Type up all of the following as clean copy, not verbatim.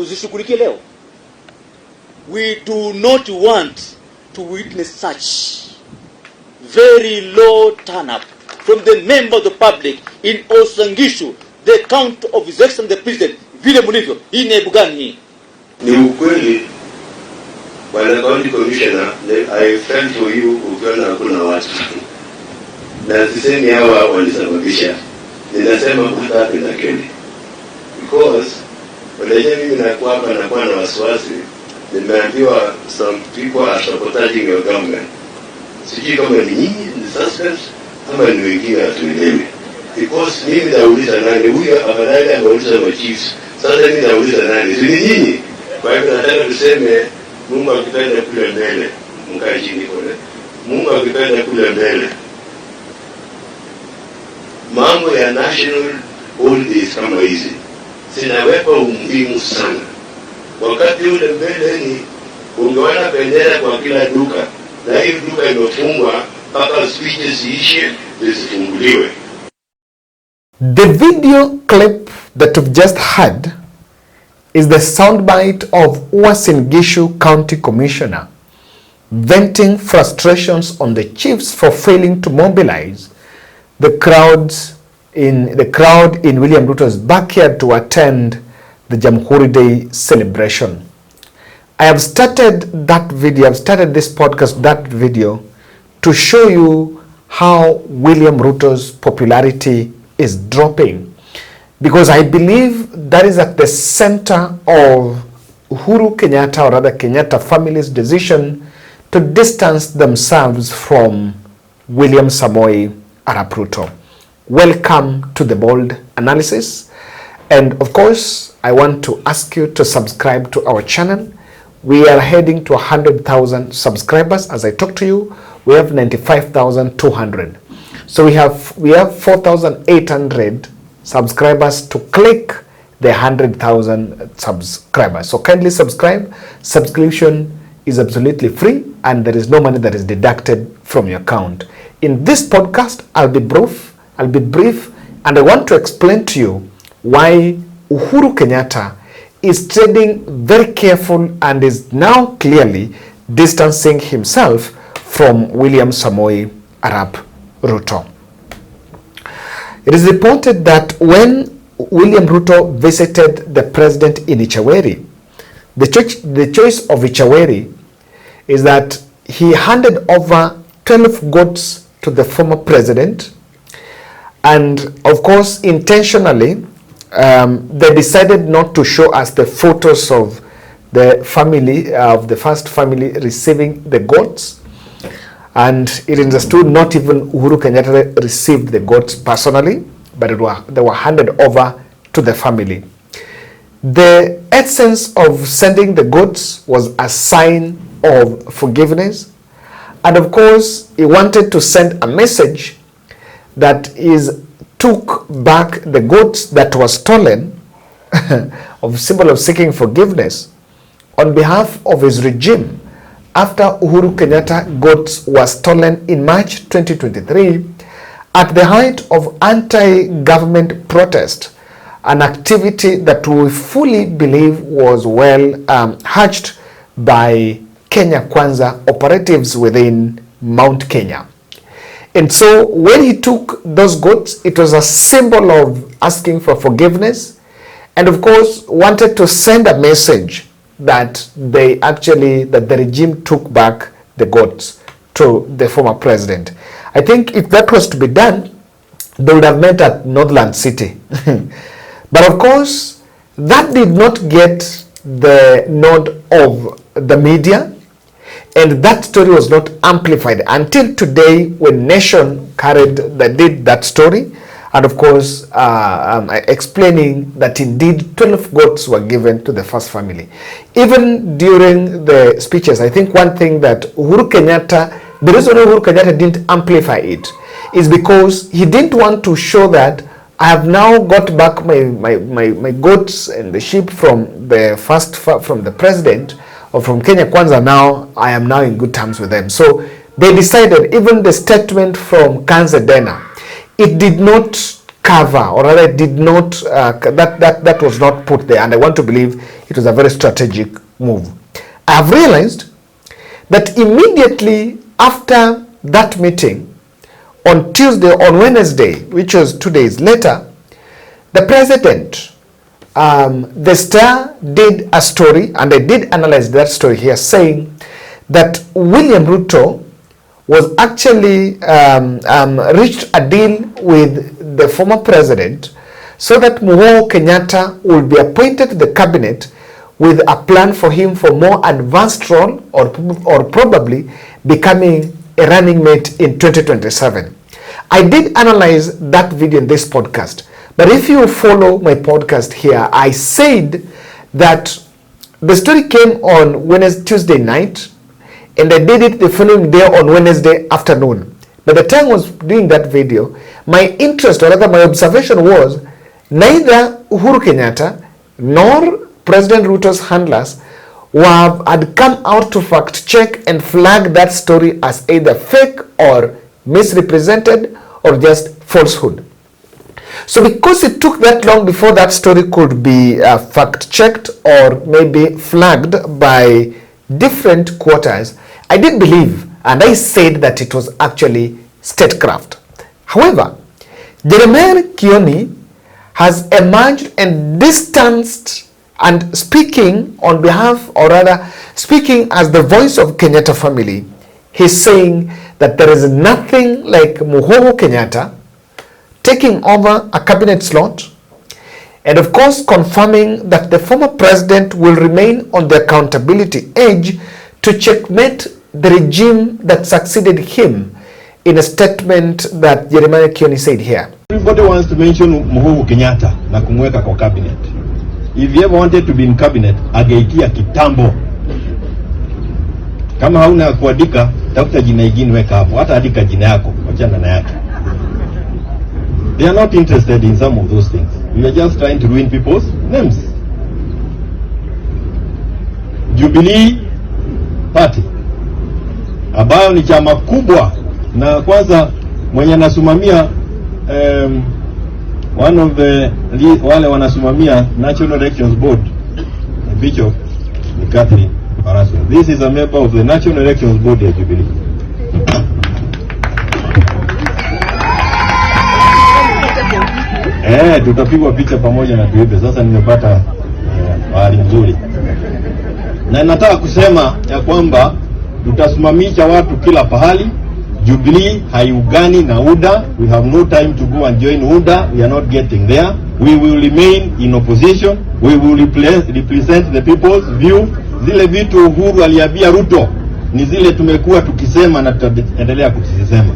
tuzishughulikie leo. We do not want to witness such very low turn up from the member of the public in Uasin Gishu, the count of His Excellency the President. Vile mulivyo, hii ni aibu gani hii? Ni ukweli, Bwana County Commissioner, I felt for you ukiona hakuna watu. Na sisemi hawa walisababisha. Ninasema kutaka na Kenya. Because waleje mimi nakuwa hapa nakuwa na wasiwasi. Nimeambiwa some people are sabotaging your government. Sijui kama ni nyinyi, ni suspects, ama ni wengine hatuelewi. Because mimi nauliza nani, huyo afadhali anauliza machiefs. Sasa mimi nauliza nani, si ni nyinyi? Kwa hivyo nataka tuseme Mungu akipenda kule mbele, mkae chini kule. Mungu akipenda kule mbele. Mambo ya national holidays kama hizi zinaweka umuhimu sana. Wakati ule mbele ni ungeona bendera kwa kila duka, na hiyo duka imefungwa mpaka speeches ziishe zisifunguliwe. The video clip that we've just heard is the soundbite of Uasin Gishu County Commissioner venting frustrations on the chiefs for failing to mobilize the crowd in William Ruto's backyard to attend the Jamhuri Day celebration. I have started that video, I've started this podcast, that video, to show you how William Ruto's popularity is dropping, because I believe that is at the center of Uhuru Kenyatta, or rather Kenyatta family's decision to distance themselves from William Samoei Arap Ruto. Welcome to the Bold Analysis, and of course I want to ask you to subscribe to our channel. We are heading to 100,000 subscribers. As I talk to you, we have 95,200. So we have 4,800 subscribers to click the 100,000 subscribers. So kindly subscribe. Subscription is absolutely free, and there is no money that is deducted from your account. In this podcast, I'll be brief, and I want to explain to you why Uhuru Kenyatta is treading very careful and is now clearly distancing himself from William Samoei Arap Ruto. It is reported that when William Ruto visited the president in Ichaweri, the choice of Ichaweri is that he handed over 12 goats to the former president, and of course intentionally they decided not to show us the photos of the family, of the first family receiving the goats, and it is understood not even Uhuru Kenyatta received the goats personally, but they were handed over to the family. The essence of sending the goats was a sign of forgiveness, and of course he wanted to send a message that is took back the goats that were stolen of symbol of seeking forgiveness on behalf of his regime after Uhuru Kenyatta goats were stolen in March 2023 at the height of anti-government protest, an activity that we fully believe was well hatched by Kenya Kwanza operatives within Mount Kenya. And so when he took those goats, it was a symbol of asking for forgiveness, and of course wanted to send a message that the regime took back the goats to the former president. I think if that was to be done, they would have met at Northland City. But of course, that did not get the nod of the media, and that story was not amplified until today, when Nation did that story, and of course explaining that indeed 12 goats were given to the first family. Even during the speeches, I think one thing that Uhuru Kenyatta, the reason Uhuru Kenyatta didn't amplify it is because he didn't want to show that I have now got back my goats and the sheep from the president, or from Kenya Kwanza. Now I am now in good terms with them. So they decided, even the statement from Kanzedena, it did not cover, or rather did not, that was not put there, and I want to believe it was a very strategic move. I have realized that immediately after that meeting, on Wednesday, which was 2 days later, the president, the Star did a story, and I did analyze that story here, saying that William Ruto was actually reached a deal with the former president so that Muhoho Kenyatta will be appointed to the cabinet with a plan for him for more advanced role, or probably becoming a running mate in 2027. I did analyze that video in this podcast, but if you follow my podcast here, I said that the story came on Tuesday night, and I did it the following day on Wednesday afternoon. By the time I was doing that video, my interest, or rather my observation, was neither Uhuru Kenyatta nor President Ruto's handlers had come out to fact check and flag that story as either fake or misrepresented or just falsehood. So because it took that long before that story could be fact checked or maybe flagged by different quarters, I did believe, and I said that it was actually statecraft. However, Jeremiah Kioni has emerged and distanced and speaking on behalf, or rather speaking as the voice of Kenyatta family. He's saying that there is nothing like Muhoho Kenyatta taking over a cabinet slot, and of course confirming that the former president will remain on the accountability edge to checkmate the regime that succeeded him, in a statement that Jeremiah Kioni said here. Everybody wants to mention Muhoho Kenyatta na kumweka kwa cabinet. If you ever wanted to be in cabinet, ageitia kitambo. Kama hauna kuandika, tafuta jina ingine weka hapo. Hata andika jina yako, wachana na yake. They are not interested in some of those things. We are just trying to ruin people's names. Jubilee Party, ambayo ni chama kubwa, na kwanza mwenye anasumamia one of the wale wanasumamia National Elections Board, Bishop ni Catherine Paraso. This is a member of the National Elections Board ya Jubilee. Tutapigwa picha pamoja na tuipe. Sasa nimepata hali nzuri. Na nataka kusema ya kwamba tutasimamisha watu kila pahali. Jubilee haiungani na UDA. We have no time to go and join UDA. We are not getting there. We will remain in opposition. We will represent the people's view. Zile vitu Uhuru aliambia Ruto ni zile tumekuwa tukisema na tutaendelea kuzisema.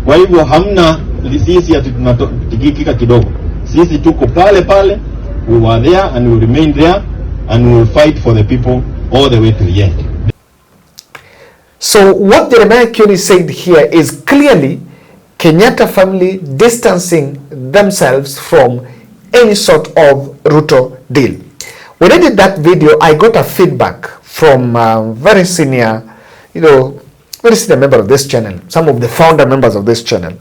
Kwa hivyo hamna sisi ati tunatikika kidogo. Sisi tuko pale pale. We were there and we will remain there, and we will fight for the people all the way to the end. So what Jeremiah Kioni said here is clearly Kenyatta family distancing themselves from any sort of Ruto deal. When I did that video, I got a feedback from very senior member of this channel, some of the founder members of this channel.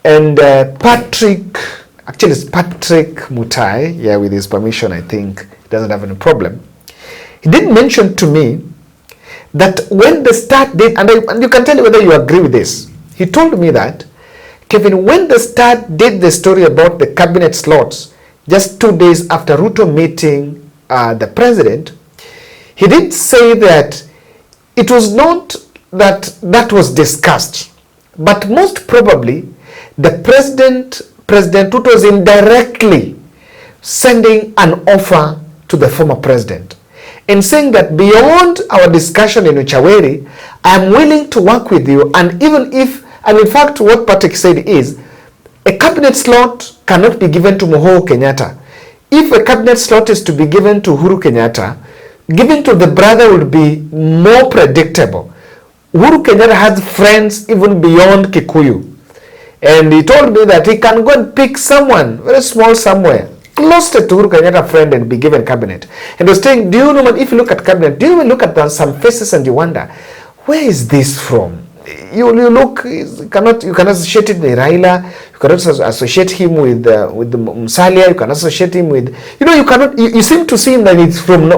And Patrick Mutai, with his permission, I think he doesn't have any problem. He did mention to me that when the start date, and you can tell me whether you agree with this, he told me that, Kevin, when the start did the story about the cabinet slots, just 2 days after Ruto meeting the president, he did say that it was not that was discussed, but most probably the President Ruto was indirectly sending an offer to the former president and saying that beyond our discussion in Uchaweri, I am willing to work with you, and even if, and in fact what Patrick said is, a cabinet slot cannot be given to Muhoho Kenyatta. If a cabinet slot is to be given to Uhuru Kenyatta, given to the brother would be more predictable. Uhuru Kenyatta has friends even beyond Kikuyu. And he told me that he can go and pick someone, very small somewhere, close to Uhuru Kenyatta friend and be given cabinet. And he was saying, do you know, if you look at cabinet, do you even look at some faces and you wonder, where is this from? you look, you cannot associate it with Raila, you cannot associate him with Musalia, you cannot associate him with, you seem to see him that it's from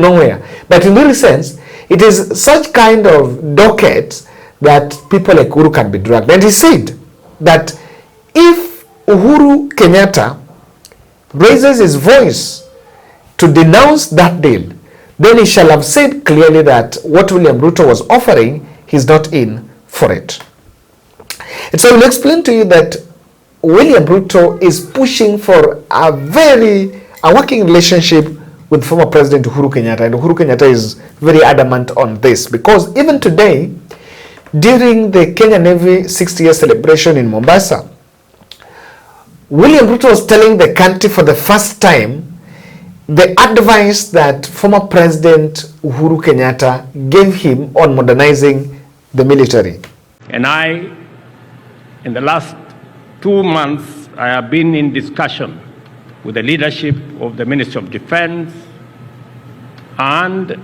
nowhere. But in real sense, it is such kind of docket that people like Uhuru can be dragged. And he said that if Uhuru Kenyatta raises his voice to denounce that deal, then he shall have said clearly that what William Ruto was offering, he's not in for it. And so I will explain to you that William Ruto is pushing for a working relationship with former President Uhuru Kenyatta, and Uhuru Kenyatta is very adamant on this, because even today, during the Kenya Navy 60-year celebration in Mombasa, William Ruto was telling the country for the first time the advice that former President Uhuru Kenyatta gave him on modernizing the military. And in the last 2 months, I have been in discussion with the leadership of the Ministry of Defense and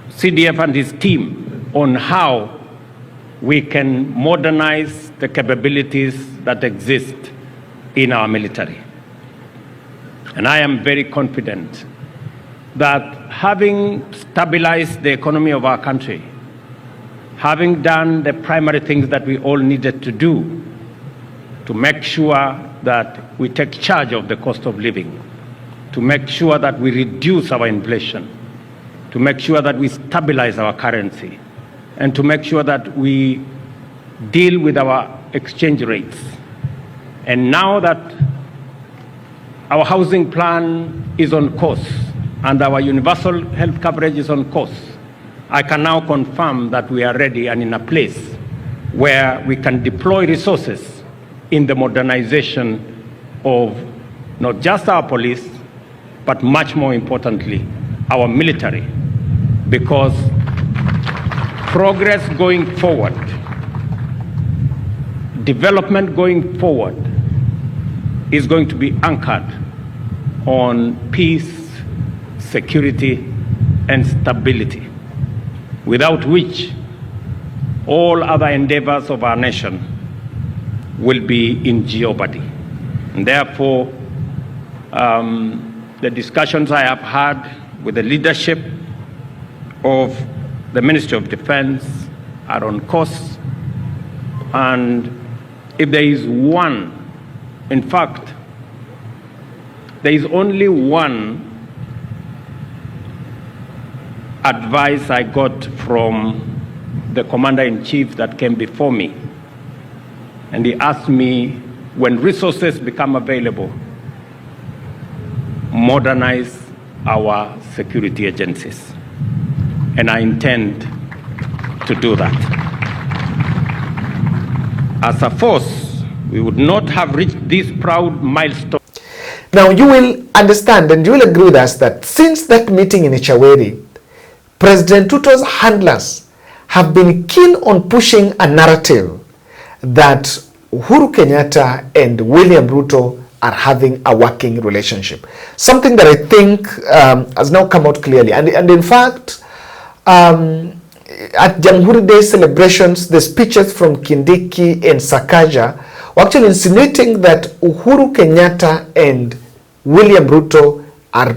CDF and his team on how we can modernize the capabilities that exist in our military. And I am very confident that having stabilized the economy of our country, having done the primary things that we all needed to do to make sure that we take charge of the cost of living, to make sure that we reduce our inflation, to make sure that we stabilize our currency, and to make sure that we deal with our exchange rates. And now that our housing plan is on course and our universal health coverage is on course, I can now confirm that we are ready and in a place where we can deploy resources in the modernization of not just our police, but much more importantly, our military. Because progress going forward, development going forward, is going to be anchored on peace, security, and stability, without which all other endeavors of our nation will be in jeopardy. And therefore, the discussions I have had with the leadership of the Ministry of Defense are on course. And if there is one, in fact, there is only one advice I got from the Commander-in-Chief that came before me. And he asked me, when resources become available, modernize our security agencies. And I intend to do that. As a force, we would not have reached this proud milestone. Now you will understand and you will agree with us that since that meeting in Ichaweri, President Ruto's handlers have been keen on pushing a narrative that Uhuru Kenyatta and William Ruto are having a working relationship. Something that I think has now come out clearly. And in fact, at Jamhuri Day celebrations, the speeches from Kindiki and Sakaja were actually insinuating that Uhuru Kenyatta and William Ruto are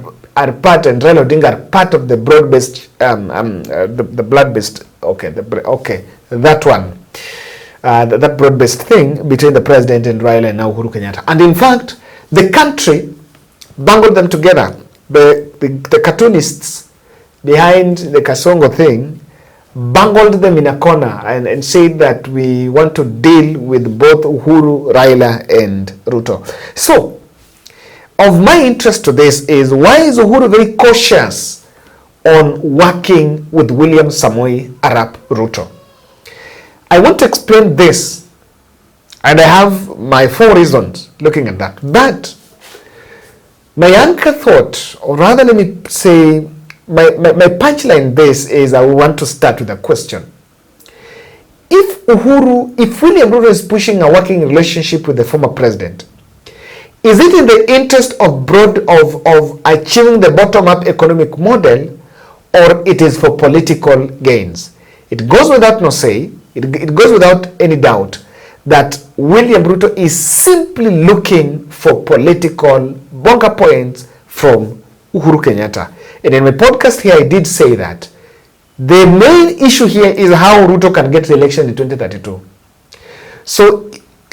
part, and Raila Odinga are part of the broad-based, the blood-based, that one. That broad-based thing between the president and Raila and now Uhuru Kenyatta. And in fact, the country bungled them together. The cartoonists behind the Kasongo thing bungled them in a corner and said that we want to deal with both Uhuru, Raila, and Ruto. So, of my interest to this is, why is Uhuru very cautious on working with William Samoei Arap Ruto? I want to explain this, and I have my 4 reasons looking at that. But my anchor thought, or rather let me say, my punchline this is, I want to start with a question. If William Ruto is pushing a working relationship with the former president, is it in the interest of achieving the bottom-up economic model, or it is for political gains? It goes without no say, it goes without any doubt that William Ruto is simply looking for political bonker points from Uhuru Kenyatta. And in my podcast here, I did say that the main issue here is how Ruto can get the election in 2032. So,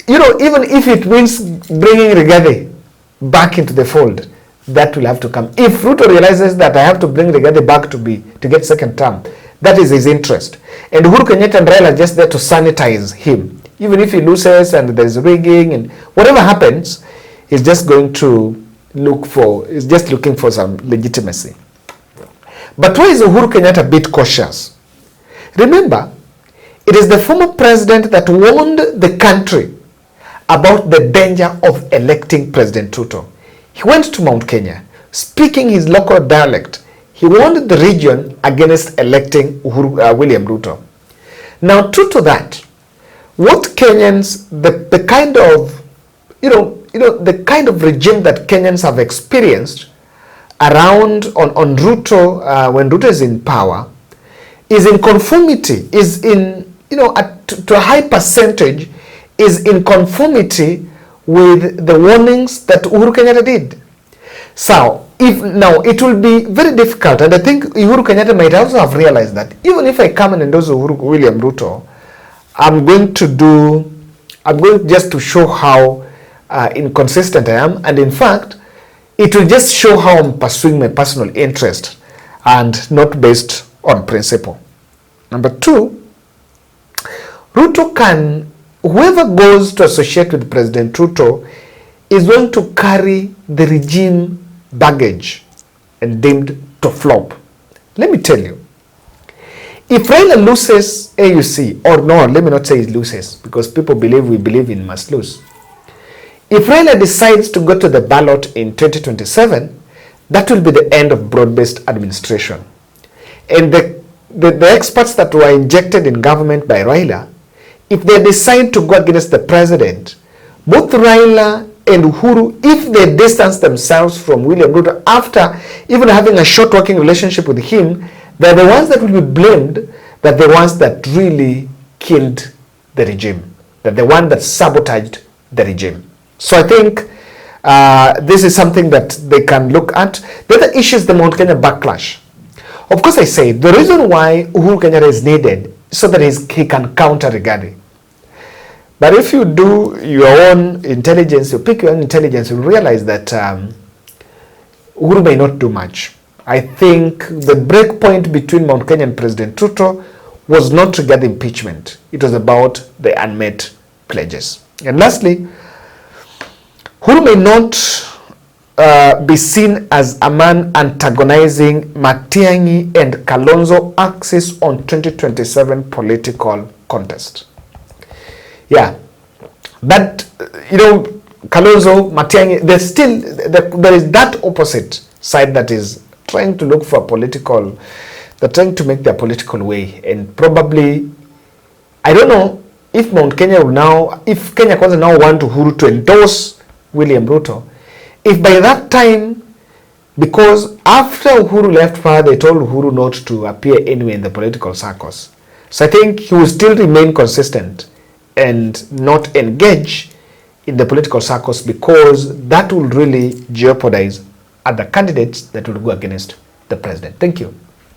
even if it means bringing Rigathi back into the fold, that will have to come. If Ruto realizes that I have to bring Rigathi back to get second term, that is his interest. And Uhuru Kenyatta and Raila are just there to sanitize him. Even if he loses and there's rigging and whatever happens, he's just going to he's just looking for some legitimacy. But why is Uhuru Kenyatta a bit cautious? Remember, it is the former president that warned the country about the danger of electing President Ruto. He went to Mount Kenya, speaking his local dialect. He warned the region against electing William Ruto. Now, true to that, what Kenyans, the kind of, the kind of regime that Kenyans have experienced around on Ruto, when Ruto is in power, is in conformity, is in, to a high percentage, is in conformity with the warnings that Uhuru Kenyatta did. So, now it will be very difficult, and I think Uhuru Kenyatta might also have realized that even if I come and endorse William Ruto, I'm going just to show how inconsistent I am, and in fact, it will just show how I'm pursuing my personal interest and not based on principle. Number two, whoever goes to associate with President Ruto is going to carry the regime baggage and deemed to flop. Let me tell you, if Raila loses AUC, or no, let me not say he loses, because we believe in must lose. If Raila decides to go to the ballot in 2027, that will be the end of broad-based administration. And the experts that were injected in government by Raila, if they decide to go against the president, both Raila and Uhuru, if they distance themselves from William Ruto after even having a short working relationship with him, they're the ones that will be blamed, that the ones that really killed the regime, that the one that sabotaged the regime. So I think this is something that they can look at. The other issue is the Mount Kenya backlash. Of course, I say the reason why Uhuru Kenyatta is needed so that he can counter Rigathi. But if you do your own intelligence, you pick your own intelligence, you'll realize that Uhuru may not do much. I think the break point between Mount Kenya and President Ruto was not regarding impeachment. It was about the unmet pledges. And lastly, Uhuru may not be seen as a man antagonizing Matiang'i and Kalonzo axis on 2027 political contest. Yeah, but Kalonzo, Matiang'i, there is that opposite side that is trying to look for they're trying to make their political way, and probably, I don't know if if Kenya Kwanza now want Uhuru to endorse William Ruto, if by that time, because after Uhuru left power, they told Uhuru not to appear anywhere in the political circles. So I think he will still remain consistent and not engage in the political circles, because that will really jeopardize other candidates that will go against the president. Thank you.